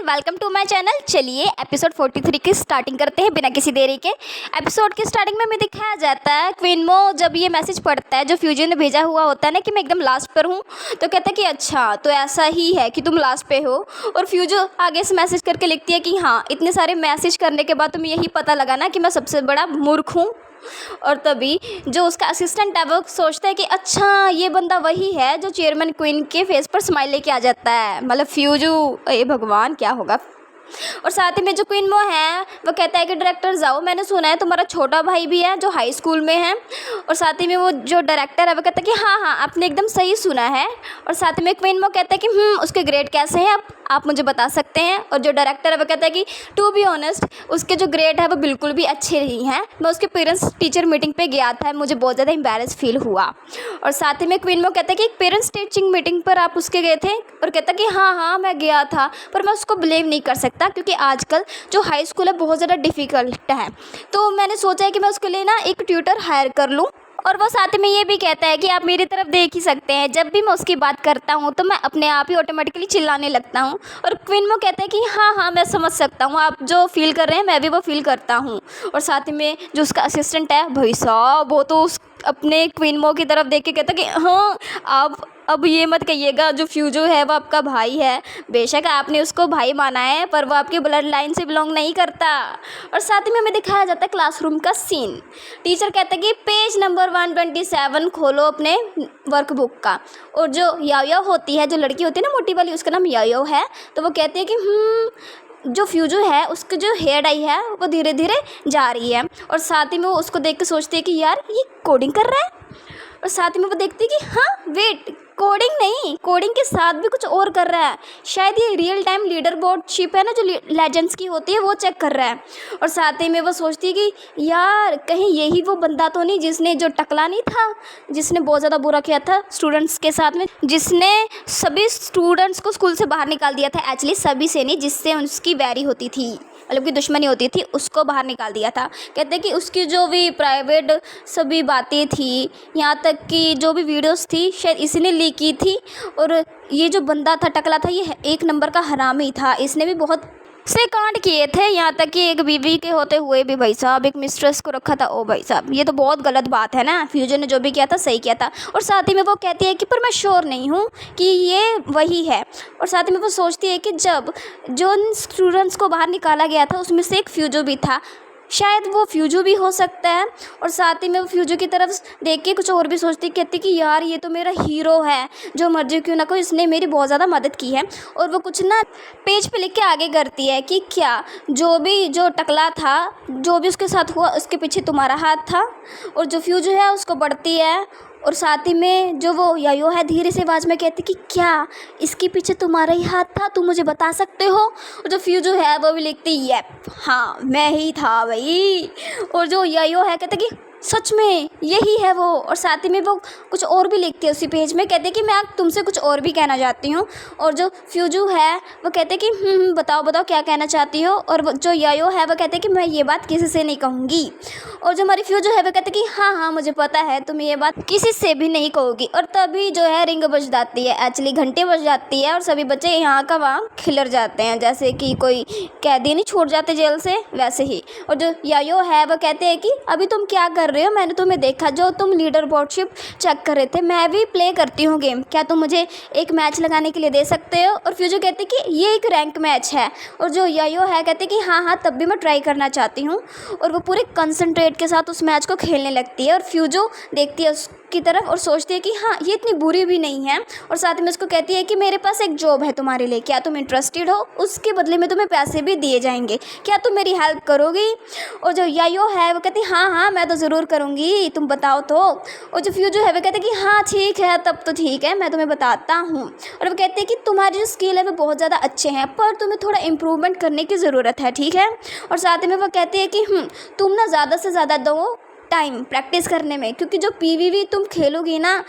Welcome to my channel. चलिए episode 43 की starting करते हैं बिना किसी देरी के। एपिसोड की स्टार्टिंग में हमें दिखाया जाता है क्वीनमो जब ये मैसेज पढ़ता है जो फ्यूजी ने भेजा हुआ होता है ना कि मैं एकदम लास्ट पर हूँ, तो कहता है कि अच्छा तो ऐसा ही है कि तुम लास्ट पे हो। और फ्यूजो आगे से मैसेज करके लिखती है कि हाँ, इतने सारे मैसेज करने के बाद तुम्हें यही पता लगा ना कि मैं सबसे बड़ा मूर्ख हूँ। और तभी जो उसका असिस्टेंट है वो सोचता है कि अच्छा ये बंदा वही है जो चेयरमैन क्वीन के फेस पर स्माइल लेके आ जाता है, मतलब फ्यूजू। ये भगवान क्या होगा। और साथ ही में जो क्वीनमो है वो कहता है कि डायरेक्टर जाओ, मैंने सुना है तुम्हारा छोटा भाई भी है जो हाई स्कूल में है। और साथ ही में वो जो डायरेक्टर है वो कहता है कि हाँ हाँ आपने एकदम सही सुना है। और साथ ही में क्वीनमो कहता है कि उसके ग्रेड कैसे हैं आप मुझे बता सकते हैं। और जो डायरेक्टर है वो कहता है कि टू बी ऑनेस्ट उसके जो ग्रेड है वो बिल्कुल भी अच्छे नहीं हैं। मैं उसके पेरेंट्स टीचर मीटिंग पे गया था, मुझे बहुत ज़्यादा एम्बैरेस फील हुआ। और साथ ही में क्वीनमो कहता है कि एक पेरेंट्स टीचिंग मीटिंग पर आप उसके गए थे। और कहता है कि हाँ मैं गया था, पर मैं उसको ब्लेम नहीं कर सकता क्योंकि आजकल जो हाई स्कूल है बहुत ज़्यादा डिफ़िकल्ट है। तो मैंने सोचा है कि मैं उसके लिए ना एक ट्यूटर हायर कर लूँ। और वो साथ में ये भी कहता है कि आप मेरी तरफ देख ही सकते हैं, जब भी मैं उसकी बात करता हूँ तो मैं अपने आप ही ऑटोमेटिकली चिल्लाने लगता हूँ। और क्वीनमो कहता है कि हाँ मैं समझ सकता हूँ, आप जो फील कर रहे हैं मैं भी वो फील करता हूँ। और साथ ही में जो उसका असिस्टेंट है भाई साहब वो तो उस अपने क्वीनमो की तरफ देख के कहता कि हाँ आप अब ये मत कहिएगा जो फ्यूजो है वो आपका भाई है। बेशक आपने उसको भाई माना है पर वो आपकी ब्लड लाइन से बिलोंग नहीं करता। और साथ ही में हमें दिखाया जाता है क्लासरूम का सीन। टीचर कहता है कि पेज नंबर 127 खोलो अपने वर्कबुक का। और जो यायो होती है, जो लड़की होती है ना मोटी वाली, उसका नाम यायो है। तो वो कहती है कि जो फ्यूजो है उसके जो हेयर डाई है वो धीरे धीरे जा रही है। और साथ ही में वो उसको देख के सोचती है कि यार ये कोडिंग कर रहा है। और साथ ही में वो देखती है कि हाँ वेट, कोडिंग नहीं, कोडिंग के साथ भी कुछ और कर रहा है। शायद ये real time leader board ship है ना जो लेजेंड्स की होती है वो चेक कर रहा है। और साथ ही में वो सोचती है कि यार कहीं यही वो बंदा तो नहीं जिसने जो टकला नहीं था, जिसने बहुत ज़्यादा बुरा किया था स्टूडेंट्स के साथ में, जिसने सभी स्टूडेंट्स को स्कूल से बाहर निकाल दिया था। एक्चुअली सभी से नहीं, जिससे उसकी वैरी होती थी, मतलब कि दुश्मनी होती थी, उसको बाहर निकाल दिया था। कहते हैं कि उसकी जो भी प्राइवेट सभी बातें थी, यहाँ तक कि जो भी वीडियोस थी शायद इसने लीक की थी। और ये जो बंदा था टकला था ये एक नंबर का हरामी था, इसने भी बहुत से कांड किए थे, यहाँ तक कि एक बीवी के होते हुए भी भाई साहब एक मिस्ट्रेस को रखा था। ओ भाई साहब ये तो बहुत गलत बात है ना। फ्यूजन ने जो भी किया था सही किया था। और साथ ही में वो कहती है कि पर मैं श्योर नहीं हूँ कि ये वही है। और साथ ही में वो सोचती है कि जब जो स्टूडेंट्स को बाहर निकाला गया था उसमें से एक फ्यूजो भी था, शायद वो फ्यूजो भी हो सकता है। और साथ ही में वो फ्यूजो की तरफ देख के कुछ और भी सोचती, कहती कि यार ये तो मेरा हीरो है, जो मर्जी क्यों ना को इसने मेरी बहुत ज़्यादा मदद की है। और वो कुछ ना पेज पे लिख के आगे करती है कि क्या जो टकला था, जो भी उसके साथ हुआ उसके पीछे तुम्हारा हाथ था। और जो फ्यूजो है उसको बढ़ती है। और साथ ही में जो वो यायो है धीरे से आवाज़ में कहती कि क्या इसके पीछे तुम्हारा ही हाथ था, तुम मुझे बता सकते हो। और जो फ्यूजो है वो भी लिखती येप हाँ मैं ही था भाई। और जो यायो है कहते कि सच में यही है वो। और साथ ही में वो कुछ और भी लिखती है उसी पेज में, कहते कि मैं तुमसे कुछ और भी कहना चाहती हूँ। और जो फ्यूजो है वो कहते कि बताओ क्या कहना चाहती हो। और जो यायो है वो कहते कि मैं ये बात किसी से नहीं कहूँगी। और जो हमारी फ्यूजो है वो कहते कि हाँ मुझे पता है तुम ये बात किसी से भी नहीं कहोगी। और तभी जो है रिंग बज जाती है, एक्चुअली घंटे बज जाती है। और सभी बच्चे यहाँ का वहाँ खिलर जाते हैं, जैसे कि कोई कैदी नहीं छूट जाते जेल से वैसे ही। और जो यायो है वो कहते हैं कि अभी तुम क्या कर रहे हो, मैंने तुम्हें देखा जो तुम लीडर बोर्डशिप चेक कर रहे थे, मैं भी प्ले करती हूँ गेम, क्या तुम मुझे एक मैच लगाने के लिए दे सकते हो। और फ्यूजो कहते कि ये एक रैंक मैच है। और जो यायो है कहते कि हाँ तब भी मैं ट्राई करना चाहती हूँ। और वो पूरे कंसंट्रेट के साथ उस मैच को खेलने लगती है। और फ्यूजो देखती है की तरफ और सोचती है कि हाँ ये इतनी बुरी भी नहीं है। और साथ में उसको कहती है कि मेरे पास एक जॉब है तुम्हारे लिए, क्या तुम इंटरेस्टेड हो, उसके बदले में तुम्हें पैसे भी दिए जाएंगे, क्या तुम मेरी हेल्प करोगी। और जो यायो है वो कहती हाँ मैं तो ज़रूर करूँगी, तुम बताओ तो। और जो फ्यूजो है वो कहते कि हाँ ठीक है तब तो ठीक है, मैं तुम्हें बताता हूँ। और वो कहते हैं कि तुम्हारी जो स्किल है वो बहुत ज़्यादा अच्छे हैं पर तुम्हें थोड़ा इम्प्रूवमेंट करने की ज़रूरत है, ठीक है। और साथ में वो कहती है कि तुम ना ज़्यादा से ज़्यादा दो टाइम प्रैक्टिस करने में, क्योंकि जो पीवीवी तुम खेलोगी ना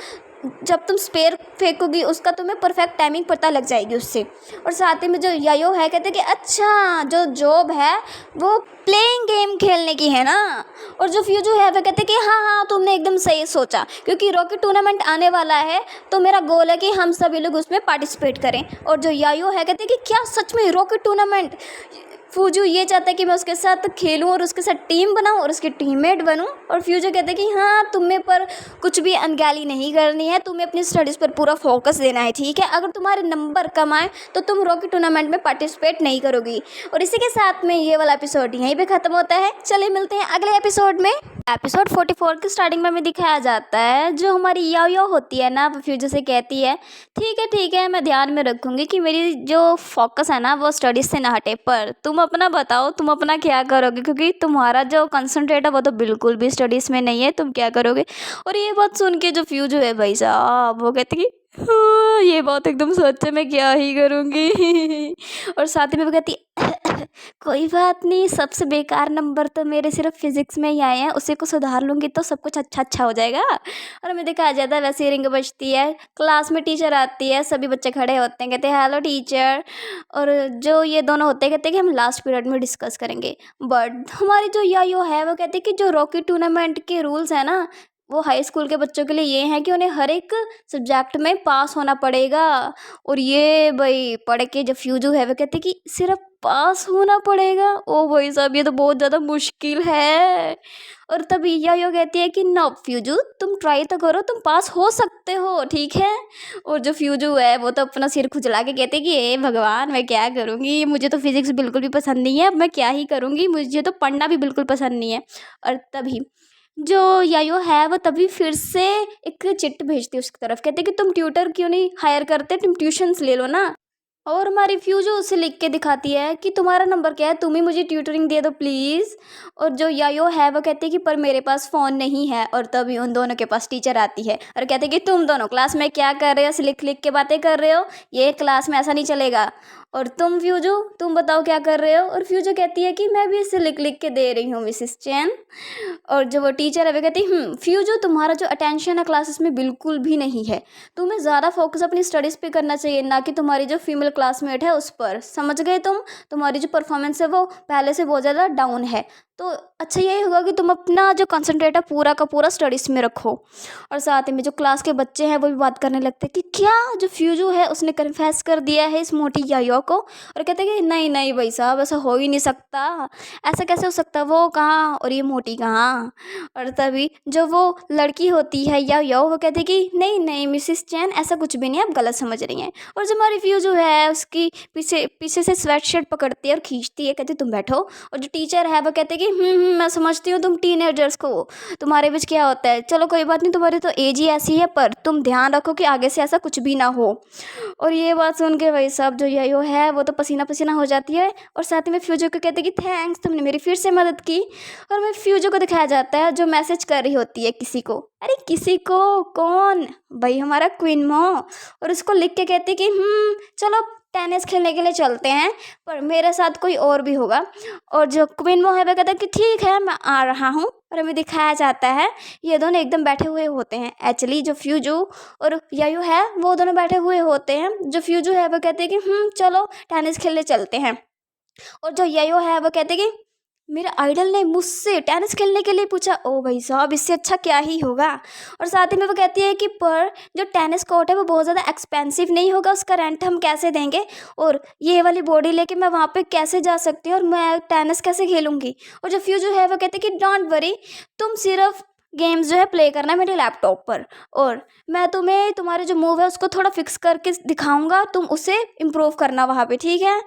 जब तुम स्पेयर फेंकोगी उसका तुम्हें परफेक्ट टाइमिंग पता लग जाएगी उससे। और साथ ही में जो यायो है कहते कि अच्छा जो जॉब है वो प्लेइंग गेम खेलने की है ना। और जो फ्यूजू है वो कहते कि हाँ हाँ तुमने एकदम सही सोचा, क्योंकि रॉकेट टूर्नामेंट आने वाला है तो मेरा गोल है कि हम सभी लोग उसमें पार्टिसिपेट करें। और जो यायो है कहते कि क्या सच में रॉकेट टूर्नामेंट। फ्यूजू ये चाहता है कि मैं उसके साथ खेलूं और उसके साथ टीम बनाऊं और उसकी टीममेट बनूं। और फ्यूजू कहते हैं कि हाँ तुम्हें पर कुछ भी अनगैली नहीं करनी है, तुम्हें अपनी स्टडीज़ पर पूरा फोकस देना है, ठीक है। अगर तुम्हारे नंबर कम आए तो तुम रॉकेट टूर्नामेंट में पार्टिसिपेट नहीं करोगी। और इसी के साथ में ये वाला एपिसोड यहीं पे ख़त्म होता है। चलिए मिलते हैं अगले एपिसोड में। एपिसोड 44 की स्टार्टिंग में हमें दिखाया जाता है जो हमारी यायो होती है ना, वो फ्यूजर से कहती है ठीक है मैं ध्यान में रखूँगी कि मेरी जो फोकस है ना वो स्टडीज़ से ना हटे, पर तुम अपना बताओ तुम अपना क्या करोगे, क्योंकि तुम्हारा जो कंसंट्रेट है वो तो बिल्कुल भी स्टडीज़ में नहीं है, तुम क्या करोगे। और ये बात सुन के जो फ्यूजो है भाई साहब वो कहती कि हाँ ये बात एकदम सच है, मैं क्या ही करूँगी। और साथ में वो कहती कोई बात नहीं, सबसे बेकार नंबर तो मेरे सिर्फ फिजिक्स में ही आए हैं, उसी को सुधार लूँगी तो सब कुछ अच्छा हो जाएगा। और हमें दिखाया जाता है वैसे ही रिंग बजती है, क्लास में टीचर आती है, सभी बच्चे खड़े होते हैं, कहते हैं हेलो टीचर। और जो ये दोनों होते हैं कहते हैं कि हम लास्ट पीरियड में डिस्कस करेंगे। बट हमारी जो यायो है वो कहते हैं कि जो रॉकेट टूर्नामेंट के रूल्स हैं ना वो हाई स्कूल के बच्चों के लिए ये हैं कि उन्हें हर एक सब्जेक्ट में पास होना पड़ेगा। और ये भाई पढ़ के जो फ्यूजू है वो कहते कि सिर्फ पास होना पड़ेगा। ओ भाई साहब ये तो बहुत ज़्यादा मुश्किल है। और तभी यायो कहती है कि नो फ्यूजू तुम ट्राई तो करो, तुम पास हो सकते हो, ठीक है। और जो फ्यूजू है वो तो अपना सिर खुजला के कहते कि ए भगवान मैं क्या करूँगी, मुझे तो फिजिक्स बिल्कुल भी पसंद नहीं है, अब मैं क्या ही करूँगी, मुझे तो पढ़ना भी बिल्कुल पसंद नहीं है। और तभी जो यायो है वो तभी फिर से एक चिट भेजती है उसकी तरफ, कहते कि तुम ट्यूटर क्यों नहीं हायर करते, तुम ट्यूशन्स ले लो ना। और हमारी फ्यूजो उसे लिख के दिखाती है कि तुम्हारा नंबर क्या है, तुम ही मुझे ट्यूटरिंग दे दो प्लीज़। और जो यायो है वो कहती है कि पर मेरे पास फ़ोन नहीं है। और तभी उन दोनों के पास टीचर आती है और कहते हैं कि तुम दोनों क्लास में क्या कर रहे हो, लिख लिख के बातें कर रहे हो, ये क्लास में ऐसा नहीं चलेगा। और तुम फ्यूजो तुम बताओ क्या कर रहे हो। और फ्यूजो कहती है कि मैं भी इसे लिख लिख के दे रही हूँ मिसिस चैन। और जो वो टीचर है वो कहती है फ्यूजो तुम्हारा जो अटेंशन है क्लासेस में बिल्कुल भी नहीं है, तुम्हें ज़्यादा फोकस अपनी स्टडीज़ पे करना चाहिए, ना कि तुम्हारी जो फीमेल क्लासमेट है उस पर, समझ गए तुम। तुम्हारी जो परफॉर्मेंस है वो पहले से बहुत ज़्यादा डाउन है, तो अच्छा यही होगा कि तुम अपना जो कंसंट्रेट है पूरा का पूरा स्टडीज़ में रखो। और साथ में जो क्लास के बच्चे हैं वो भी बात करने लगते हैं कि क्या जो फ्यूजो है उसने कन्फेस कर दिया है इस मोटी यायो को। और कहते हैं कि नहीं नहीं भाई साहब ऐसा हो ही नहीं सकता, ऐसा कैसे हो सकता, वो कहाँ और ये मोटी कहाँ। और तभी जो वो लड़की होती है यायो वो कहती है कि नहीं नहीं मिसिस चैन ऐसा कुछ भी नहीं, आप गलत समझ रही हैं। और जो हमारी फ्यूजो है उसकी पीछे पीछे से स्वेट शर्ट पकड़ती है और खींचती है, कहती तुम बैठो। और जो टीचर है वो कहते हैं कि मैं समझती हूँ तुम टीनेजर्स को, तुम्हारे बीच क्या होता है, चलो कोई बात नहीं तुम्हारी तो एज ही ऐसी है, पर तुम ध्यान रखो कि आगे से ऐसा कुछ भी ना हो। और ये बात सुन के भाई साहब जो यायो है वो तो पसीना पसीना हो जाती है। और साथ में फ्यूजो को कहते हैं कि थैंक्स तुमने मेरी फिर से मदद की। और मैं फ्यूजो को दिखाया जाता है जो मैसेज कर रही होती है किसी को, अरे किसी को कौन, भाई हमारा क्वीन मो। और उसको लिख के कहती कि चलो टेनिस खेलने के लिए चलते हैं, पर मेरे साथ कोई और भी होगा। और जो क्वीन मो है वह कहता है कि ठीक है मैं आ रहा हूँ। और हमें दिखाया जाता है ये दोनों एकदम बैठे हुए होते हैं, एक्चुअली जो फ्यूजो और यायो है वो दोनों बैठे हुए होते हैं। जो फ्यूजो है वो कहते हैं कि चलो टेनिस खेलने चलते हैं। और जो यायो है वो कहते हैं कि मेरे आइडल ने मुझसे टेनिस खेलने के लिए पूछा, ओ भाई साहब इससे अच्छा क्या ही होगा। और साथ ही में वो कहती है कि पर जो टेनिस कोर्ट है वो बहुत ज़्यादा एक्सपेंसिव नहीं होगा, उसका रेंट हम कैसे देंगे, और ये वाली बॉडी लेके मैं वहाँ पे कैसे जा सकती हूँ और मैं टेनिस कैसे खेलूँगी। और जो फ्यूजो है वो कहते हैं कि डोंट वरी, तुम सिर्फ गेम्स जो है प्ले करना है मेरे लैपटॉप पर, और मैं तुम्हें तुम्हारे जो मूव है उसको थोड़ा फिक्स करके दिखाऊंगा, तुम उसे इम्प्रूव करना वहाँ पे, ठीक है।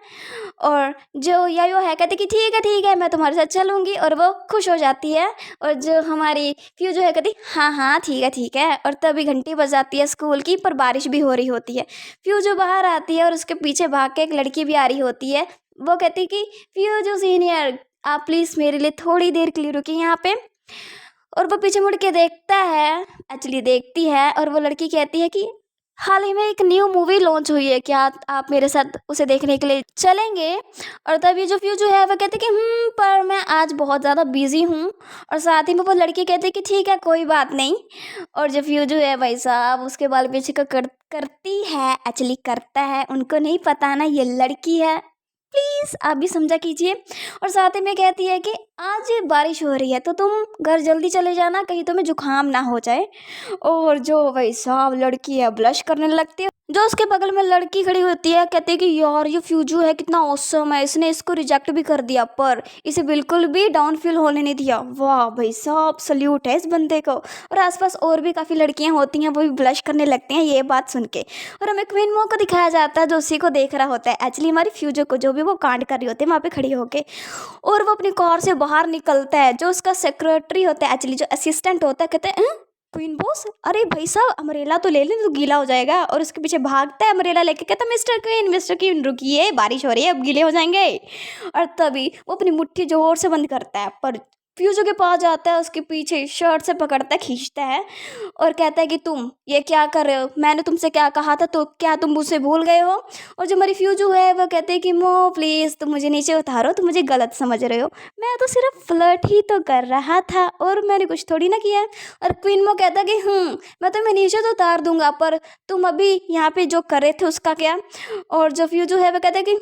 और जो यायो है कहती कि ठीक है मैं तुम्हारे साथ चलूँगी, और वो खुश हो जाती है। और जो हमारी फ्यूजो है कहती हाँ ठीक है। और तभी घंटी बजाती है स्कूल की, पर बारिश भी हो रही होती है। फ्यूजो बाहर आती है और उसके पीछे भाग के एक लड़की भी आ रही होती है। वो कहती कि फ्यूजो सीनियर आप प्लीज़ मेरे लिए थोड़ी देर के लिए रुकिए यहाँ पे। और वो पीछे मुड़ के देखता है, एक्चुअली देखती है, और वो लड़की कहती है कि हाल ही में एक न्यू मूवी लॉन्च हुई है, क्या आप मेरे साथ उसे देखने के लिए चलेंगे? और तभी जो फ्यूजू है वो कहते कि पर मैं आज बहुत ज़्यादा बिजी हूँ। और साथ ही में वो लड़की कहती कि ठीक है कोई बात नहीं। और जो फ्यूजू है भाई साहब उसके बाल पीछे का करती है, एक्चुअली करता है, उनको नहीं पता ना ये लड़की है। प्लीज़ आप भी समझा कीजिए। और साथ ही में कहती है कि आज बारिश हो रही है तो तुम घर जल्दी चले जाना, कहीं तुम्हें जुकाम ना हो जाए। और जो भाई साहब लड़की है ब्लश करने लगती है। जो उसके बगल में लड़की खड़ी होती है कहती है कि यार ये फ्यूजू है कितना ऑसम है, इसने इसको रिजेक्ट भी कर दिया पर इसे बिल्कुल भी डाउन फील होने नहीं दिया। वाह भाई साहब सल्यूट है इस बंदे को। और आसपास और भी काफ़ी लड़कियां होती हैं वो भी ब्लश करने लगती हैं ये बात सुन के। और हमें क्वीन मो को दिखाया जाता है जो उसी को देख रहा होता है, एक्चुअली हमारी फ्यूजो को, जो भी वो कांड कर रही होती है वहाँ पे खड़ी होके। और वो अपनी कार से बाहर निकलता है, जो उसका सेक्रेटरी होता है, एक्चुअली जो असिस्टेंट होता है, कहते हैं क्वीन बॉस अरे भाई साहब अमरेला तो ले लें तो गीला हो जाएगा। और उसके पीछे भागता है अमरेला लेके, कहता मिस्टर क्वीन रुकिए बारिश हो रही है अब गीले हो जाएंगे। और तभी वो अपनी मुट्ठी जोर से बंद करता है पर फ्यूजो के पास जाता है, उसके पीछे शर्ट से पकड़ता है, खींचता है और कहता है कि तुम ये क्या कर रहे हो, मैंने तुमसे क्या कहा था, तो क्या तुम मुझसे भूल गए हो? और जो हमारी फ्यूजो है वो कहते हैं कि मो प्लीज़ तुम मुझे नीचे उतारो, तुम मुझे गलत समझ रहे हो, मैं तो सिर्फ फ्लर्ट ही तो कर रहा था और मैंने कुछ थोड़ी ना किया है। और क्वीन मो कहता कि मैं तुम्हें नीचे तो उतार दूंगा पर तुम अभी यहाँ पे जो कर रहे थे उसका क्या? और जो फ्यूजो है वो कहता है कि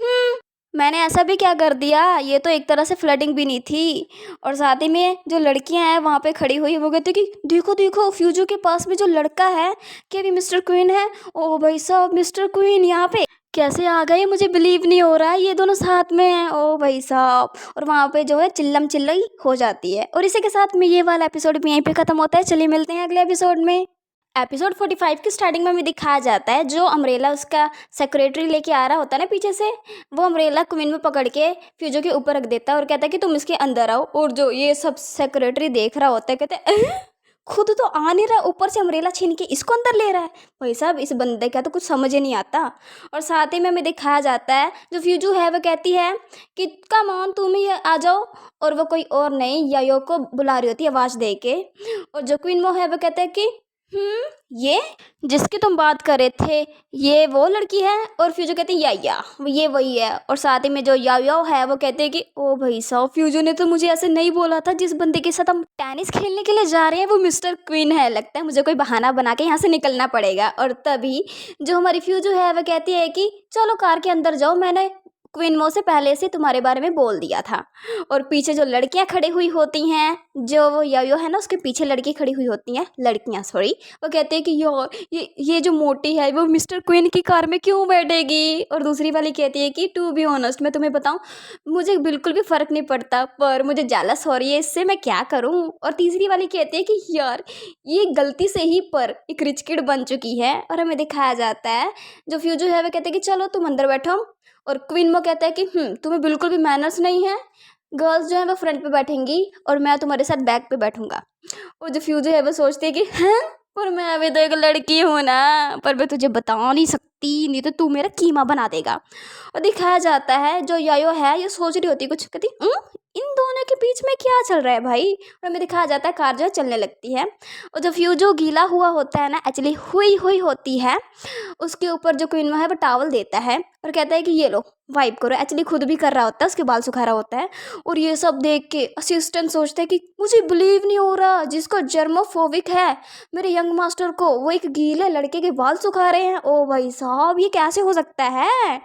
मैंने ऐसा भी क्या कर दिया, ये तो एक तरह से फ्लर्टिंग भी नहीं थी। और साथ ही में जो लड़कियां हैं वहाँ पे खड़ी हुई वो कहती कि देखो देखो फ्यूजो के पास में जो लड़का है क्या भी मिस्टर क्वीन है। ओ भाई साहब मिस्टर क्वीन यहाँ पे कैसे आ गए, मुझे बिलीव नहीं हो रहा है ये दोनों साथ में हैं। ओ भाई साहब और वहाँ पे जो है चिल्लम चिल्लई हो जाती है। और इसी के साथ में ये वाला एपिसोड भी यहीं पे ख़त्म होता है। चलिए मिलते हैं अगले एपिसोड में। एपिसोड 45 की स्टार्टिंग में हमें दिखाया जाता है जो अमरेला उसका सेक्रेटरी लेके आ रहा होता है ना पीछे से, वो अमरेला क्वीन में पकड़ के फ्यूजो के ऊपर रख देता है और कहता है कि तुम इसके अंदर आओ। और जो ये सब सेक्रेटरी देख रहा होता है कहते हैं खुद तो आ नहीं रहा, ऊपर से अमरेला छीन के इसको अंदर ले रहा है। भाई साहब इस बंदे का तो कुछ समझ ही नहीं आता। और साथ ही में हमें दिखाया जाता है जो फ्यूजो है वो कहती है कि कम ऑन तुम ही आ जाओ। और वो कोई और नहीं यायो को बुला रही होती है आवाज़ दे के। और जो क्वीन मो है वो कहता है कि ये जिसकी तुम बात कर रहे थे ये वो लड़की है? और फ्यूजो कहते हैं या ये वही है। और साथ ही में जो याओ है वो कहते हैं कि ओ भाई साहब फ्यूजो ने तो मुझे ऐसे नहीं बोला था, जिस बंदे के साथ हम टेनिस खेलने के लिए जा रहे हैं वो मिस्टर क्वीन है, लगता है मुझे कोई बहाना बना के यहाँ से निकलना पड़ेगा। और तभी जो हमारी फ्यूजो है वो कहती है कि चलो कार के अंदर जाओ, मैंने क्वीन मो से पहले से तुम्हारे बारे में बोल दिया था। और पीछे जो लड़कियां खड़ी हुई होती हैं, जो वो यायो है ना उसके पीछे लड़की खड़ी हुई होती हैं, लड़कियां सॉरी, वो कहते हैं कि यार ये जो मोटी है वो मिस्टर क्वीन की कार में क्यों बैठेगी? और दूसरी वाली कहती है कि टू बी ऑनेस्ट मैं तुम्हें बताऊं मुझे बिल्कुल भी फ़र्क नहीं पड़ता पर मुझे जेलस हो रही है, इससे मैं क्या करूं? और तीसरी वाली कहती है कि यार ये गलती से ही पर एक रिच किड बन चुकी है। और हमें दिखाया जाता है जो फ्यूजो है वो कहते हैं कि चलो तुम अंदर बैठो। और क्वीन मो कहता है कि तुम्हें बिल्कुल भी मैनर्स नहीं है, गर्ल्स जो है वो फ्रंट पे बैठेंगी और मैं तुम्हारे साथ बैक पे बैठूंगा। और जो फ्यूजो है वो सोचती है कि हैं पर मैं अभी तो एक लड़की हूँ ना, पर मैं तुझे बता नहीं सकती नहीं तो तू मेरा कीमा बना देगा। और दिखाया जाता है जो यायो है ये सोच रही होती है कुछ, कहती इन दोनों के बीच में क्या चल रहा है भाई? और हमें दिखाया जाता है कार जो है चलने लगती है। और जो फ्यूजो गीला हुआ होता है ना, एक्चुअली हुई हुई होती है, उसके ऊपर जो क्वीन है वो टावल देता है और कहता है कि ये लो वाइप करो, एक्चुअली खुद भी कर रहा होता है, उसके बाल सुखा रहा होता है। और ये सब देख के असिस्टेंट सोचते हैं कि मुझे बिलीव नहीं हो रहा, जिसको जर्मोफोबिक है मेरे यंग मास्टर को वो एक गीले लड़के के बाल सुखा रहे हैं। ओ भाई साहब ये कैसे हो सकता है?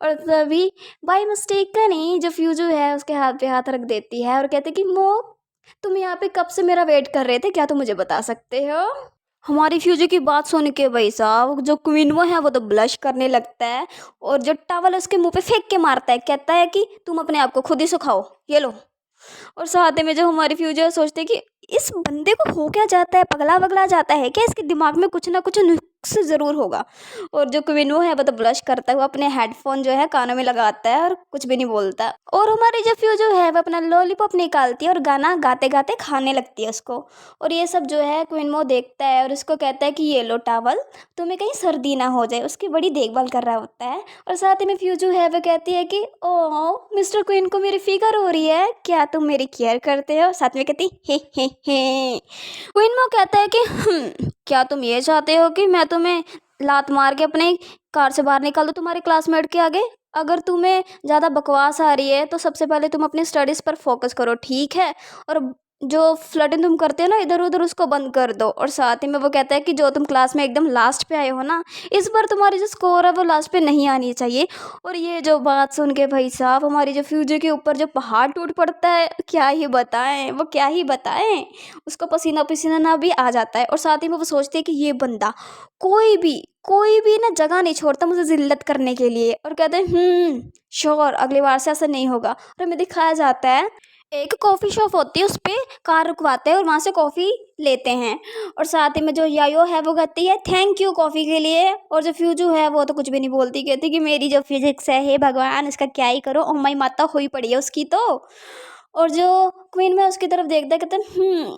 और तभी बाई मिस्टेक का नहीं जो फ्यूजो है उसके हाथ पे हाथ रख देती है और कहते कि मो तुम यहाँ पे कब से मेरा वेट कर रहे थे, क्या तुम मुझे बता सकते हो? हमारी फ्यूजी की बात सुन के भाई साहब जो क्वीन वो है वो तो ब्लश करने लगता है और जो टॉवल उसके मुंह पे फेंक के मारता है, कहता है कि तुम अपने आप को खुद ही सुखाओ, ये लो। और साथ में जो हमारी फ्यूचर सोचते हैं कि इस बंदे को हो क्या जाता है, पगला वगला जाता है क्या, इसके दिमाग में कुछ ना कुछ नुक्स ज़रूर होगा। और जो क्विनो है वो तो ब्लश करता हुआ अपने हेडफोन जो है कानों में लगाता है और कुछ भी नहीं बोलता। और हमारी जो फ्यूजो है वो अपना लॉलीपॉप निकालती है और गाना गाते गाते खाने लगती है उसको। और ये सब जो है क्विनमो देखता है और उसको कहता है कि ये लो टावल, तुम्हें कहीं सर्दी ना हो जाए, उसकी बड़ी देखभाल कर रहा होता है। और साथ ही में फ्यूजो है वो कहती है कि ओ मिस्टर क्वीन को मेरी फिकर हो रही है, क्या तुम मेरी केयर करते हो? साथ में कहती हे क्वीनमो कहता है कि क्या तुम ये चाहते हो कि मैं तुम्हें लात मार के अपने कार से बाहर निकाल दो तुम्हारे क्लासमेट के आगे। अगर तुम्हें ज़्यादा बकवास आ रही है तो सबसे पहले तुम अपनी स्टडीज़ पर फोकस करो, ठीक है? और जो फ्लर्टिंग तुम करते हो ना इधर उधर, उसको बंद कर दो। और साथ ही में वो कहता है कि जो तुम क्लास में एकदम लास्ट पे आए हो ना, इस बार तुम्हारी जो स्कोर है वो लास्ट पे नहीं आनी चाहिए। और ये जो बात सुन के भाई साहब हमारी जो फ्यूचर के ऊपर जो पहाड़ टूट पड़ता है, क्या ही बताएं, वो क्या ही बताएं। उसको पसीना पसीना ना भी आ जाता है। और साथ ही में वो सोचती है कि ये बंदा कोई भी ना जगह नहीं छोड़ता मुझे जिल्लत करने के लिए। और कहते हैं श्योर अगली बार से ऐसा नहीं होगा। और हमें दिखाया जाता है एक कॉफ़ी शॉप होती है, उस पे कार रुकवाते हैं और वहाँ से कॉफ़ी लेते हैं। और साथ ही में जो यायो है वो कहती है थैंक यू कॉफ़ी के लिए। और जो फ्यूजू है वो तो कुछ भी नहीं बोलती, कहती कि मेरी जो फिजिक्स है हे भगवान इसका क्या ही करो, ओ माई माता हुई पड़ी है उसकी तो। और जो क्वीन में उसकी तरफ देखता है कहते हैं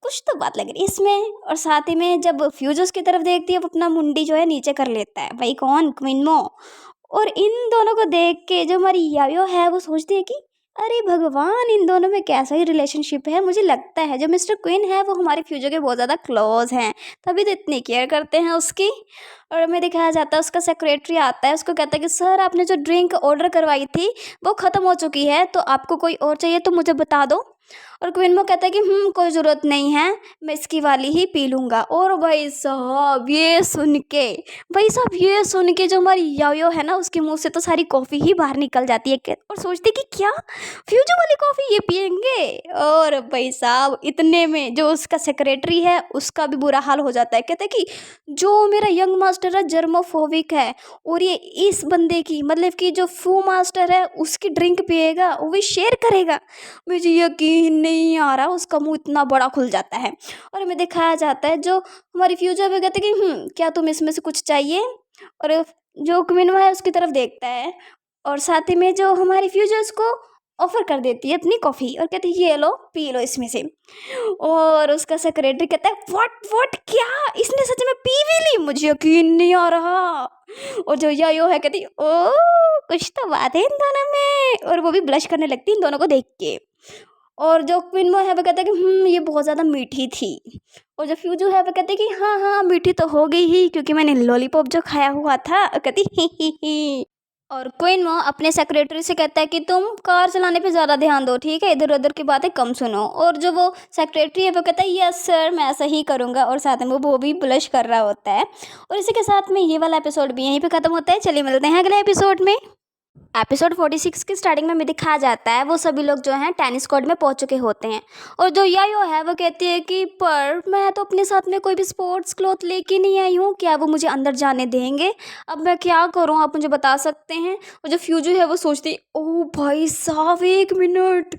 कुछ तो बात लग रही है इसमें। और साथ ही में जब फ्यूज उसकी तरफ देखती है वो अपना मुंडी जो है नीचे कर लेता है, भाई कौन, क्विनमो। और इन दोनों को देख के जो हमारी यायो है वो सोचती है कि अरे भगवान इन दोनों में कैसा ही रिलेशनशिप है। मुझे लगता है जो मिस्टर क्वीन है वो हमारे फ्यूचर के बहुत ज़्यादा क्लोज हैं, तभी तो इतनी केयर करते हैं उसकी। और हमें दिखाया जाता है उसका सेक्रेटरी आता है, उसको कहता है कि सर आपने जो ड्रिंक ऑर्डर करवाई थी वो ख़त्म हो चुकी है, तो आपको कोई और चाहिए तो मुझे बता दो। और क्विनमो कहता है कि कोई ज़रूरत नहीं है, मैं इसकी वाली ही पी लूँगा। और भाई साहब ये सुन के जो हमारी यायो है ना उसके मुंह से तो सारी कॉफ़ी ही बाहर निकल जाती है। और सोचती कि क्या फ्यूजो वाली कॉफ़ी ये पियेंगे। और भाई साहब इतने में जो उसका सेक्रेटरी है उसका भी बुरा हाल हो जाता है। कहता है कि जो मेरा यंग मास्टर है जर्मोफोबिक है और ये इस बंदे की मतलब कि जो फू मास्टर है उसकी ड्रिंक पिएगा, वो भी शेयर करेगा। मुझे यकीन नहीं आ रहा उसका मुंह इतना बड़ा खुल जाता है। और हमें दिखाया जाता है जो हमारी फ्यूचर में कहते हैं कि क्या तुम इसमें से कुछ चाहिए। और जो क्विनवा है उसकी तरफ देखता है और साथ ही में जो हमारी फ्यूचर उसको ऑफर कर देती है अपनी कॉफ़ी और कहती है ये लो पी लो इसमें से। और उसका सेक्रेटरी कहता है व्हाट क्या इसने सच में पी भी ली, मुझे यकीन नहीं आ रहा। और जो यायो है कहती ओ कुछ तो बात है इन दोनों में। और वो भी ब्लश करने लगती है इन दोनों को देख के। और जो क्विनमो है वो कहता है कि ये बहुत ज़्यादा मीठी थी। और जो फ्यूजू है वो कहते हैं कि हाँ हाँ मीठी तो हो गई ही क्योंकि मैंने लॉलीपॉप जो खाया हुआ था। और कहती ही। और क्विनमो अपने सेक्रेटरी से कहता है कि तुम कार चलाने पे ज़्यादा ध्यान दो, ठीक है, इधर उधर की बातें कम सुनो। और जो वो सेक्रेटरी है वो कहता है यस सर मैं ऐसा ही करूँगा। और साथ में वो भी ब्लश कर रहा होता है। और इसी के साथ में ये वाला एपिसोड भी यहीं पे ख़त्म होता है। चलिए मिलते हैं अगले एपिसोड में। एपिसोड 46 की स्टार्टिंग में हमें दिखाया जाता है वो सभी लोग जो हैं टेनिस कोर्ट में पहुंच चुके होते हैं। और जो यायो है वो कहती है कि पर मैं तो अपने साथ में कोई भी स्पोर्ट्स क्लॉथ लेके नहीं आई हूँ, क्या वो मुझे अंदर जाने देंगे, अब मैं क्या करूँ आप मुझे बता सकते हैं। और जो फ्यूजू है वो सोचती है ओ भाई साहब 1 मिनट,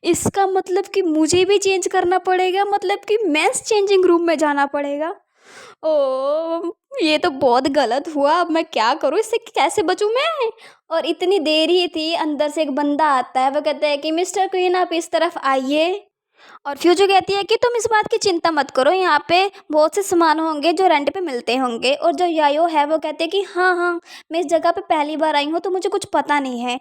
इसका मतलब कि मुझे भी चेंज करना पड़ेगा, मतलब कि मेंस चेंजिंग रूम में जाना पड़ेगा। ओ ये तो बहुत गलत हुआ, अब मैं क्या करूँ, इससे कैसे बचूं मैं। और इतनी देर ही थी अंदर से एक बंदा आता है वो कहता है कि मिस्टर क्वीन आप इस तरफ आइए। और फ्यूजो कहती है कि तुम इस बात की चिंता मत करो, यहाँ पे बहुत से सामान होंगे जो रेंट पे मिलते होंगे। और जो यायो है वो कहते हैं कि हाँ हाँ मैं इस जगह पे पहली बार आई हूँ तो मुझे कुछ पता नहीं है।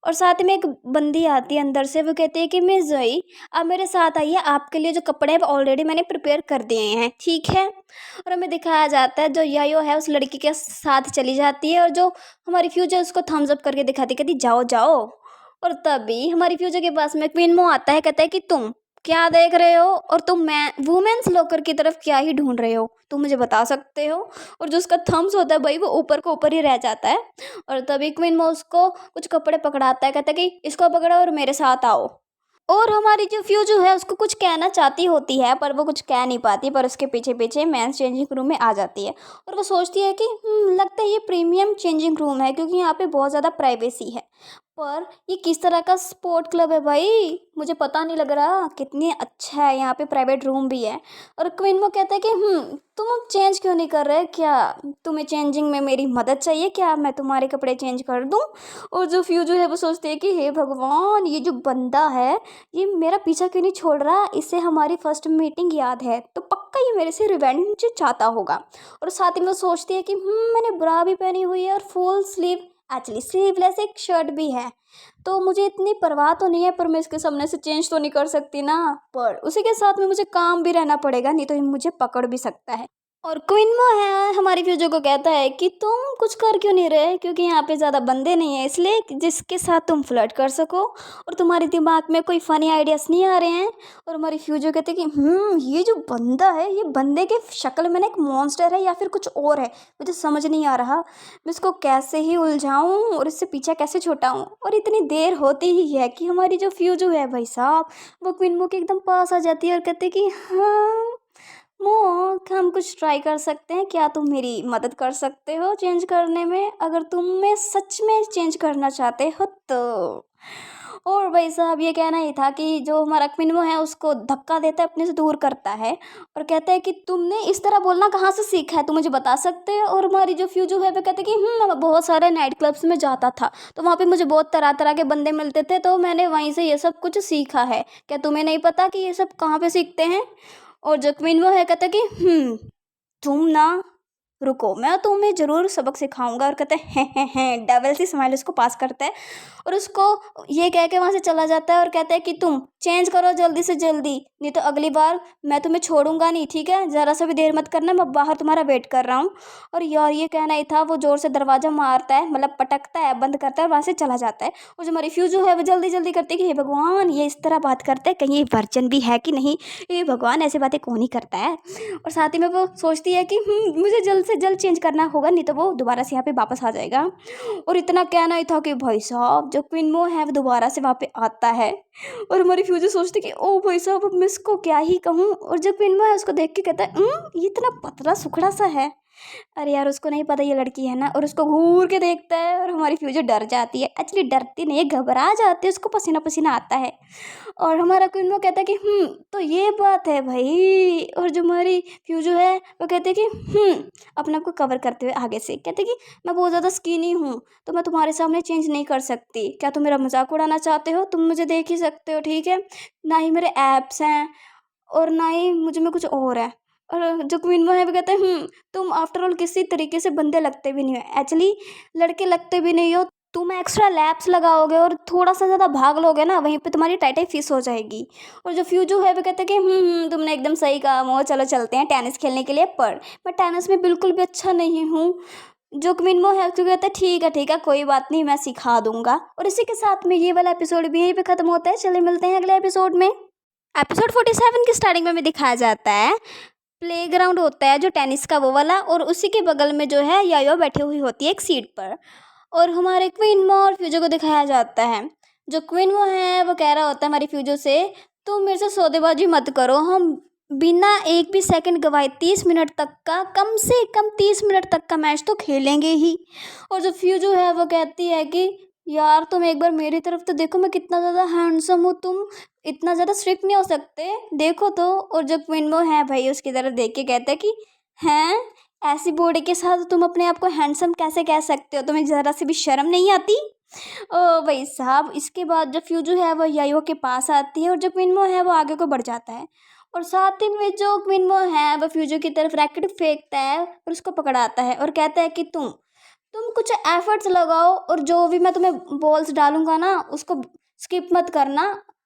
और साथ में एक बंदी आती है अंदर से, वो कहती है कि मिस जोई आप मेरे साथ आइए, आपके लिए जो कपड़े हैं ऑलरेडी मैंने प्रिपेयर कर दिए हैं, ठीक है। और हमें दिखाया जाता है जो यायो है उस लड़की के साथ चली जाती है और जो हमारी फ्यूचर उसको थम्स अप करके दिखाती, कहती जाओ जाओ। और तभी हमारी फ्यूचर के पास में क्वीन मो आता है, कहता है कि तुम क्या देख रहे हो और तुम मैं वुमेन्स लॉकर की तरफ क्या ही ढूंढ रहे हो, तुम मुझे बता सकते हो। और जो उसका थम्स होता है भाई वो ऊपर को ऊपर ही रह जाता है। और तभी क्वीन मो उसको कुछ कपड़े पकड़ाता है, कहता है कि इसको पकड़ो और मेरे साथ आओ। और हमारी जो फ्यूजू है उसको कुछ कहना चाहती होती है पर वो कुछ कह नहीं पाती, पर उसके पीछे पीछे मेंस चेंजिंग रूम में आ जाती है। और वो सोचती है कि लगता है ये प्रीमियम चेंजिंग रूम है क्योंकि यहाँ पे बहुत ज़्यादा प्राइवेसी है। पर ये किस तरह का स्पोर्ट क्लब है भाई, मुझे पता नहीं लग रहा, कितनी अच्छा है, यहाँ पे प्राइवेट रूम भी है। और क्वीन कहता है कि तुम अब चेंज क्यों नहीं कर रहे, क्या तुम्हें चेंजिंग में मेरी मदद चाहिए, क्या मैं तुम्हारे कपड़े चेंज कर दूँ। और जो फ्यूजू है वो सोचती है कि हे भगवान ये जो बंदा है ये मेरा पीछा क्यों नहीं छोड़ रहा, इससे हमारी फर्स्ट मीटिंग याद है तो पक्का ये मेरे से रिवेंज चाहता होगा। और साथ ही में वो सोचती है कि मैंने ब्रा भी पहनी हुई है और फुल स्लीव एक्चुअली स्लीवलेस एक शर्ट भी है, तो मुझे इतनी परवाह तो नहीं है, पर मैं इसके सामने से चेंज तो नहीं कर सकती ना, पर उसी के साथ में मुझे काम भी रहना पड़ेगा नहीं तो ये मुझे पकड़ भी सकता है। और क्विन्मो है हमारी फ्यूजो को कहता है कि तुम कुछ कर क्यों नहीं रहे, क्योंकि यहाँ पे ज़्यादा बंदे नहीं हैं, इसलिए जिसके साथ तुम फ्लर्ट कर सको और तुम्हारे दिमाग में कोई फ़नी आइडियाज़ नहीं आ रहे हैं। और हमारी फ्यूजो कहते हैं कि ये जो बंदा है, ये बंदे के शक्ल में ना एक मॉन्स्टर है या फिर कुछ और है, मुझे समझ नहीं आ रहा। मैं इसको कैसे ही उलझाऊँ और इससे पीछा कैसे छुड़ाऊँ। और इतनी देर होती ही है कि हमारी जो फ्यूजो है भाई साहब, वो क्विन्मो के एकदम पास आ जाती है और कहते कि हाँ मोक, हम कुछ ट्राई कर सकते हैं, क्या तुम मेरी मदद कर सकते हो चेंज करने में, अगर तुम में सच में चेंज करना चाहते हो तो। और भाई साहब ये कहना ही था कि जो हमारा क्विन्मो है उसको धक्का देता है, अपने से दूर करता है और कहता है कि तुमने इस तरह बोलना कहाँ से सीखा है, तुम मुझे बता सकते हो। और हमारी जो फ्यूजो है वो कहते हैं कि मैं बहुत सारे नाइट क्लब्स में जाता था, तो वहाँ पे मुझे बहुत तरह तरह के बंदे मिलते थे, तो मैंने वहीं से ये सब कुछ सीखा है। क्या तुम्हें नहीं पता कि ये सब कहाँ पे सीखते हैं। और जो क्विन्मो है कहता है कि तुम ना रुको, मैं तुम्हें ज़रूर सबक सिखाऊंगा। और कहते हैं डबल सी स्माइल उसको पास करता है और उसको ये कह के वहाँ से चला जाता है और कहता है कि तुम चेंज करो जल्दी से जल्दी, नहीं तो अगली बार मैं तुम्हें छोड़ूंगा नहीं, ठीक है, ज़रा सा भी देर मत करना, मैं बाहर तुम्हारा वेट कर रहा हूँ। और यार ये कहना ही था, वो ज़ोर से दरवाज़ा मारता है, मतलब पटकता है, बंद करता है और वहाँ से चला जाता है। और जो हमारी फ्यूजो है वो जल्दी जल्दी करती है कि हे भगवान, ये इस तरह बात करते हैं, कहीं ये वर्जन भी है कि नहीं, ये भगवान ऐसी बातें कौन ही करता है। और साथ ही में वो सोचती है कि मुझे जल्द से जल्द चेंज करना होगा, नहीं तो वो दोबारा से यहाँ पे वापस आ जाएगा। और इतना कहना ही था कि भाई साहब जो क्विन्मो है वो दोबारा से वहाँ पे आता है। और हमारी फ्यूजर सोचती कि ओ भाई साहब अब मैं इसको क्या ही कहूँ। और जो क्विन्मो है उसको देख के कहता है ये इतना पतला सुखड़ा सा है। अरे यार उसको नहीं पता ये लड़की है ना, और उसको घूर के देखता है और हमारी फ्यूजर डर जाती है। एक्चुअली डरती नहीं है, घबरा जाती है, उसको पसीना पसीना आता है। और हमारा क्विन्मो कहता है कि तो ये बात है भाई। और जो हमारी फ्यूजो है वो कहते हैं कि अपने आप को कवर करते हुए आगे से कहते हैं कि मैं बहुत ज़्यादा स्किनी हूँ, तो मैं तुम्हारे सामने चेंज नहीं कर सकती, क्या तुम मेरा मजाक उड़ाना चाहते हो, तुम मुझे देख ही सकते हो, ठीक है, ना ही मेरे एब्स हैं और ना ही मुझ में कुछ और है। और जो क्वीन वो है वो कहते हैं तुम आफ्टर ऑल किसी तरीके से बंदे लगते भी नहीं हो, एक्चुअली लड़के लगते भी नहीं हो, तुम एक्स्ट्रा लैप्स लगाओगे और थोड़ा सा ज़्यादा भाग लोगे ना, वहीं पे तुम्हारी टाइटाई फिस हो जाएगी। और जो फ्यूजो है वो कहते हैं कि तुमने एकदम सही कहा मोह, चलो चलते हैं टेनिस खेलने के लिए, पर मैं टेनिस में बिल्कुल भी अच्छा नहीं हूँ। जो क्विन्मो है तो कहता है ठीक है कोई बात नहीं, मैं सिखा दूंगा। और इसी के साथ में ये वाला एपिसोड भी यहीं पे खत्म होता है। चलिए मिलते हैं अगले एपिसोड में। एपिसोड 47 की स्टार्टिंग में हमें दिखाया जाता है प्लेग्राउंड होता है जो टेनिस का वो वाला, और उसी के बगल में जो है यायो बैठी हुई होती है एक सीट पर। और हमारे क्वीन मो और फ्यूजो को दिखाया जाता है। जो क्वीन मो है वो कह रहा होता है हमारी फ्यूजो से, तुम मेरे से सौदेबाजी मत करो, हम बिना एक भी सेकंड गवाए 30 मिनट तक का, कम से कम 30 मिनट तक का मैच तो खेलेंगे ही। और जो फ्यूजो है वो कहती है कि यार तुम एक बार मेरी तरफ तो देखो, मैं कितना ज़्यादा हैंडसम हूँ, तुम इतना ज़्यादा स्ट्रिक्ट नहीं हो सकते, देखो तो। और जो क्वीन मो है भाई उसकी तरफ देख के कहता है कि हैं, ऐसी बॉडी के साथ तुम अपने आप को हैंडसम कैसे कह सकते हो, तुम्हें ज़रा सी भी शर्म नहीं आती। ओ भाई साहब, इसके बाद जो फ्यूजो है वो यायो के पास आती है और जो क्वीन मो है वो आगे को बढ़ जाता है। और साथ ही में जो क्वीन मो है वो फ्यूजो की तरफ रैकेट फेंकता है और उसको पकड़ाता है और कहता है कि तुम कुछ एफर्ट्स लगाओ और जो भी मैं तुम्हें बॉल्स डालूंगा ना उसको स्किप मत करना,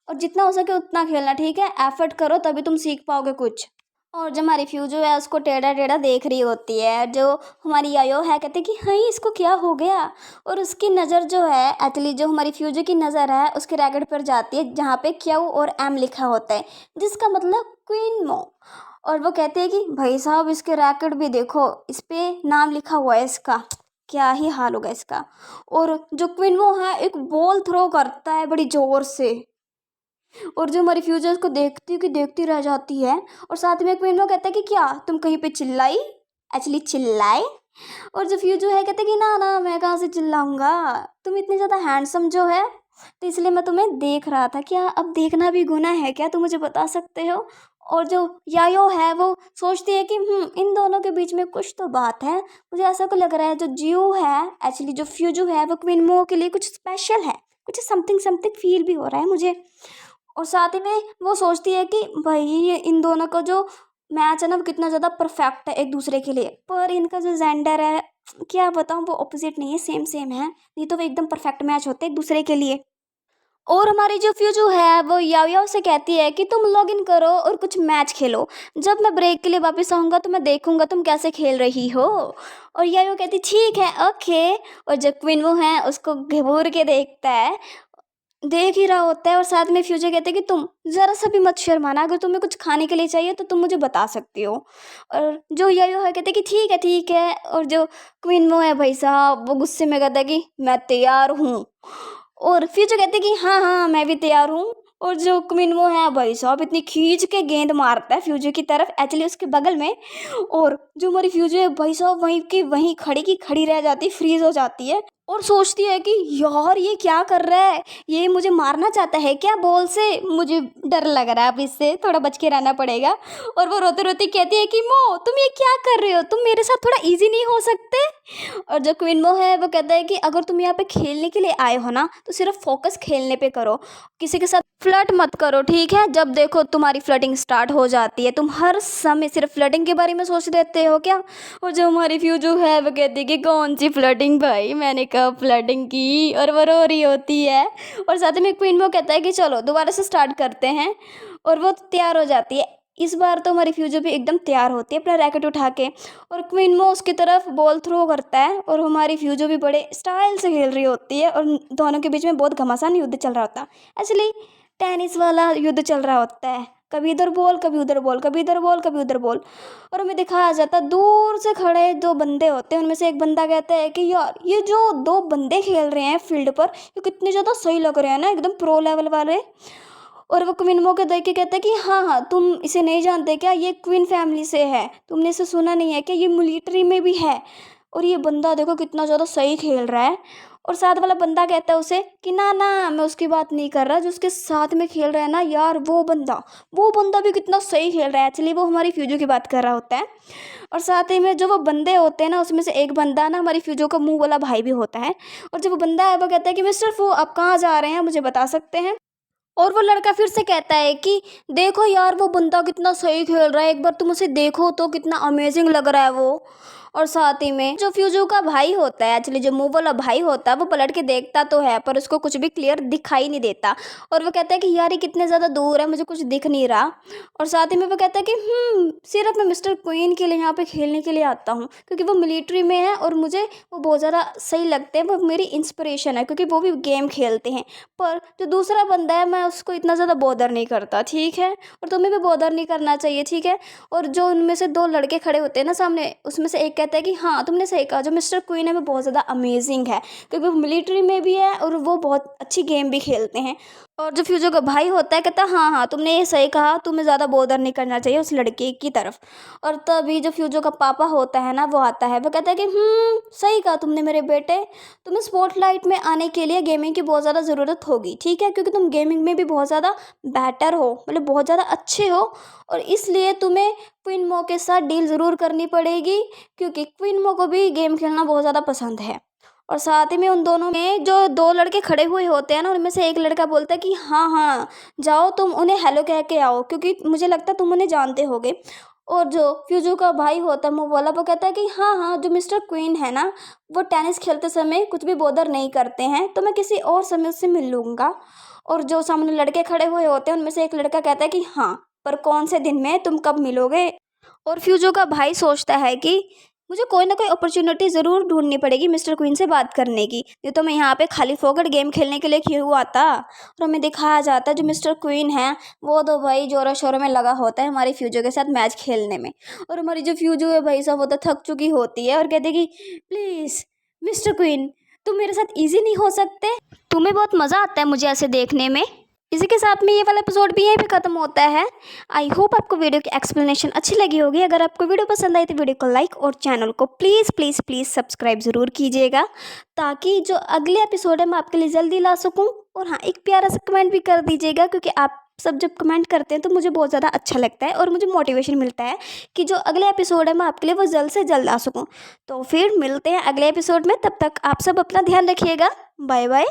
और जितना हो सके उतना खेलना, ठीक है, एफर्ट करो तभी तुम सीख पाओगे कुछ। और जो हमारी फ्यूजो है उसको टेढ़ा टेढ़ा देख रही होती है। जो हमारी यायो है कहते कि हाँ इसको क्या हो गया। और उसकी नज़र जो है, एक्चुअली जो हमारी फ्यूजो की नज़र है उसके रैकेट पर जाती है जहाँ पे क्यू और एम लिखा होता है, जिसका मतलब क्वीन मो। और वो कहते हैं कि भाई साहब इसके रैकेट भी देखो, इस पे नाम लिखा हुआ है इसका, क्या ही हाल होगा इसका। और जो क्वीन मो है एक बॉल थ्रो करता है बड़ी जोर से, और जो हमारी फ्यूजर उसको देखती कि देखती रह जाती है। और साथ में क्वीन मो कहता है कि क्या तुम कहीं पे चिल्लाई, एक्चुअली चिल्लाए। और जो फ्यूजो है कहते कि ना ना मैं कहाँ से चिल्लाऊंगा, तुम इतनी ज़्यादा हैंडसम जो है तो इसलिए मैं तुम्हें देख रहा था, क्या अब देखना भी गुनाह है क्या, तुम मुझे बता सकते हो। और जो यायो है वो सोचती है कि इन दोनों के बीच में कुछ तो बात है, मुझे ऐसा को लग रहा है जो जियो है, एक्चुअली जो फ्यूजो है वो क्वीन मो के लिए कुछ स्पेशल है, कुछ समथिंग समथिंग फील भी हो रहा है मुझे। और साथ ही में वो सोचती है कि भाई ये इन दोनों का जो मैच है ना वो कितना ज़्यादा परफेक्ट है एक दूसरे के लिए, पर इनका जो जेंडर है क्या बताऊँ वो ऑपोजिट नहीं है, सेम सेम है, नहीं तो वो एकदम परफेक्ट मैच होते हैं एक दूसरे के लिए। और हमारी जो फ्यूजू है वो याओ याओ से कहती है कि तुम लॉग इन करो और कुछ मैच खेलो, जब मैं ब्रेक के लिए वापस आऊँगा तो मैं देखूँगा तुम कैसे खेल रही हो। और याओ याओ कहती ठीक है ओके। और जब क्विनवो है उसको घूर के देखता है, देख ही रहा होता है, और साथ में फ्यूचर कहते हैं कि तुम ज़रा सा भी मत शर्माना, अगर तुम्हें कुछ खाने के लिए चाहिए तो तुम मुझे बता सकती हो। और जो यायो है कहते हैं कि ठीक है ठीक है। और जो क्वीन है भाई साहब वो गुस्से में कहता है कि मैं तैयार हूँ। और फ्यूचर कहते हैं कि हाँ हाँ मैं भी तैयार हूँ। और जो क्वीन है भाई साहब इतनी खींच के गेंद मारता है फ्यूचर की तरफ, एक्चुअली उसके बगल में। और जो हमारी फ्यूचर है भाई साहब वहीं की वहीं खड़ी की खड़ी रह जाती, फ्रीज हो जाती है और सोचती है कि यार ये क्या कर रहा है, ये मुझे मारना चाहता है क्या बॉल से, मुझे डर लग रहा है, अब इससे थोड़ा बच के रहना पड़ेगा। और वो रोते रोते कहती है कि मो तुम ये क्या कर रहे हो, तुम मेरे साथ थोड़ा इजी नहीं हो सकते। और जो क्वीन मो है वो कहता है कि अगर तुम यहाँ पे खेलने के लिए आए हो ना तो सिर्फ फोकस खेलने पे करो, किसी के साथ फ्लर्ट मत करो ठीक है। जब देखो तुम्हारी फ्लर्टिंग स्टार्ट हो जाती है, तुम हर समय सिर्फ फ्लर्टिंग के बारे में सोच रहते हो क्या। और जो हमारी फ्यूजू है वो कहती है कि कौन सी फ्लर्टिंग भाई, मैंने कब फ्लर्टिंग की, और वो रो रही होती है। और साथ में क्वीन वो कहता है कि चलो दोबारा से स्टार्ट करते हैं, और वो तैयार हो जाती है। इस बार तो हमारी फ्यूजू भी एकदम तैयार होती है अपना रैकेट उठा के, और क्वीन मो उसकी तरफ बॉल थ्रो करता है, और हमारी फ्यूजू भी बड़े स्टाइल से खेल रही होती है, और दोनों के बीच में बहुत घमासान युद्ध चल रहा होता है। एक्चुअली टेनिस वाला युद्ध चल रहा होता है, कभी इधर बॉल कभी उधर बॉल, कभी इधर बॉल कभी उधर बॉल। और हमें दिखाया जाता है दूर से खड़े दो बंदे होते हैं, उनमें से एक बंदा कहता है कि यार ये जो दो बंदे खेल रहे हैं फील्ड पर ये कितने ज़्यादा सही लग रहे हैं ना, एकदम प्रो लेवल वाले। और वो क्वीन मो के देख के कहता है कि हाँ हाँ तुम इसे नहीं जानते क्या, ये क्वीन फैमिली से है, तुमने इसे सुना नहीं है क्या, ये मिलिट्री में भी है। और ये बंदा देखो कितना ज़्यादा सही खेल रहा है। और साथ वाला बंदा कहता है उसे कि ना ना मैं उसकी बात नहीं कर रहा, जो उसके साथ में खेल रहा है ना यार वो बंदा भी कितना सही खेल रहा है। एक्चुअली वो हमारी फ्यूजो की बात कर रहा होता है। और साथ ही में जो वो बंदे होते हैं ना उसमें से एक बंदा ना हमारी फ्यूजो का मुंह वाला भाई भी होता है। और जब वो बंदा है वो कहता है कि मिस्टर फू आप कहाँ जा रहे हैं, मुझे बता सकते हैं। और वो लड़का फिर से कहता है कि देखो यार वो बंदा कितना सही खेल रहा है, एक बार तुम उसे देखो तो कितना अमेजिंग लग रहा है वो। और साथ ही में जो फ्यूजू का भाई होता है, एक्चुअली जो मुंह वाला भाई होता है, वो पलट के देखता तो है पर उसको कुछ भी क्लियर दिखाई नहीं देता। और वो कहता है कि यार ये कितने ज़्यादा दूर है, मुझे कुछ दिख नहीं रहा। और साथ ही में वो कहता है कि सिर्फ मैं मिस्टर क्वीन के लिए यहाँ पे खेलने के लिए आता हूँ, क्योंकि वो मिलिट्री में है और मुझे वो बहुत ज़्यादा सही लगते हैं, वो मेरी इंस्पिरेशन है क्योंकि वो भी गेम खेलते हैं। पर जो दूसरा बंदा है मैं उसको इतना ज़्यादा बॉदर नहीं करता ठीक है, और तुम्हें भी बॉदर नहीं करना चाहिए ठीक है। और जो उनमें से दो लड़के खड़े होते हैं ना सामने, उसमें से एक कहता है कि हाँ तुमने सही कहा, जो मिस्टर क्वीन है वो बहुत ज़्यादा अमेजिंग है क्योंकि वो मिलिट्री में भी है और वो बहुत अच्छी गेम भी खेलते हैं। और जो फ्यूजो का भाई होता है कहता है हाँ हाँ तुमने ये सही कहा, तुम्हें ज़्यादा बॉदर नहीं करना चाहिए उस लड़के की तरफ। और तभी जो फ्यूजो का पापा होता है ना वो आता है, वो कहता है कि सही कहा तुमने मेरे बेटे, तुम्हें स्पॉटलाइट में आने के लिए गेमिंग की बहुत ज़्यादा ज़रूरत होगी ठीक है, क्योंकि तुम गेमिंग में भी बहुत ज़्यादा बेटर हो, मतलब बहुत ज़्यादा अच्छे हो। और इसलिए तुम्हें क्वीन मो के साथ डील ज़रूर करनी पड़ेगी, क्योंकि क्वीन मो को भी गेम खेलना बहुत ज़्यादा पसंद है। और साथ ही में उन दोनों में जो दो लड़के खड़े हुए होते हैं ना उनमें से एक लड़का बोलता है कि हाँ हाँ जाओ तुम उन्हें हेलो कह के आओ, क्योंकि मुझे लगता है तुम उन्हें जानते होगे। और जो फ्यूजू का भाई होता है मुँह वाला, वो कहता है कि हाँ हाँ जो मिस्टर क्वीन है ना वो टेनिस खेलते समय कुछ भी बॉदर नहीं करते हैं, तो मैं किसी और समय उससे मिल लूँगा। और जो सामने लड़के खड़े हुए होते हैं उनमें से एक लड़का कहता है कि हाँ पर कौन से दिन में, तुम कब मिलोगे। और फ्यूजो का भाई सोचता है कि मुझे कोई ना कोई अपॉर्चुनिटी ज़रूर ढूंढनी पड़ेगी मिस्टर क्वीन से बात करने की, नहीं तो मैं यहाँ पे खाली फोकट गेम खेलने के लिए क्यों आता। और हमें दिखाया जाता है जो मिस्टर क्वीन है वो तो भाई जोरों शोरों में लगा होता है हमारी फ्यूजो के साथ मैच खेलने में। और हमारी जो फ्यूजो है भाई साहब वो तो थक चुकी होती है और कहती है कि प्लीज़ मिस्टर क्वीन तुम मेरे साथ ईजी नहीं हो सकते, तुम्हें बहुत मज़ा आता है मुझे ऐसे देखने में। इसी के साथ में ये वाला एपिसोड भी यहीं पे ख़त्म होता है। आई होप आपको वीडियो की एक्सप्लेनेशन अच्छी लगी होगी। अगर आपको वीडियो पसंद आई तो वीडियो को लाइक और चैनल को प्लीज़ प्लीज़ प्लीज़ सब्सक्राइब ज़रूर कीजिएगा, ताकि जो अगले एपिसोड है मैं आपके लिए जल्दी ला सकूं। और हाँ एक प्यारा सा कमेंट भी कर दीजिएगा, क्योंकि आप सब जब कमेंट करते हैं तो मुझे बहुत ज़्यादा अच्छा लगता है और मुझे मोटिवेशन मिलता है कि जो अगले एपिसोड है मैं आपके लिए वो जल्द से जल्द ला सकूँ। तो फिर मिलते हैं अगले एपिसोड में, तब तक आप सब अपना ध्यान रखिएगा। Bye bye.